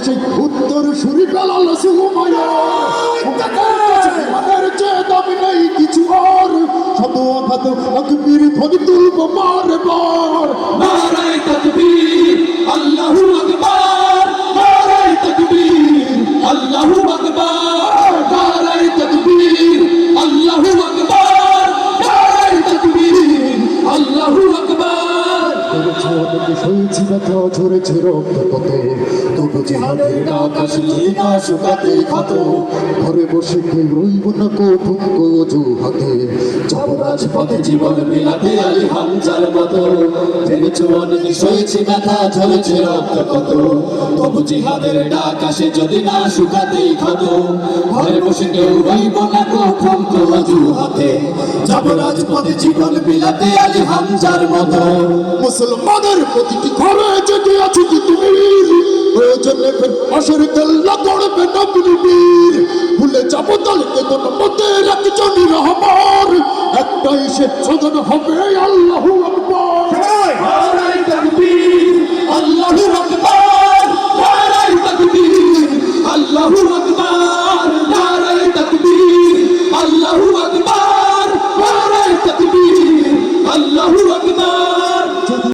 সেই উত্তর সুরি বেলাল সুমায়ের চেয়ে দাবি নেই কিছু আর শত আঘাত তাকবীর ধ্বনি তুলব বারে বার নারায়ে তাকবীর আল্লাহু আকবার নারায়ে তাকবীর আল্লাহু আকবার নারায়ে তাকবীর আল্লাহু আকবার নারায়ে তাকবীর আল্লাহু আকবার সইছি ব্যথা ঝরেছে রক্ত কত তবু জিহাদের ডাক আসে যদি না শুকাতে ক্ষত ঘরে বসে কেউ রইব না কঠুক হাতে যাব রাজপথে জীবন বিলাতে আলী হামজার মতো জেনেছো অনেক সয়েছি ব্যথা ঝরেছে রক্ত কত তবু জিহাদের ডাক আসে যদি না শুকাতেই ক্ষত ঘরে বসে কেউ রইব না কঠুক হাতে যাব রাজপথে জীবন বিলাতে আলী হামজার মতো মুসলমানের প্রতিটি ঘরে জেগে আছো কি তুমি প্রয়োজনে ফের পাশের কেল্লা গড়বে নবীর বীর ভুলে যাবো তালিকে কোন মতে একজনই রহমান একটাই সে সদন হবে আল্লাহু আকবার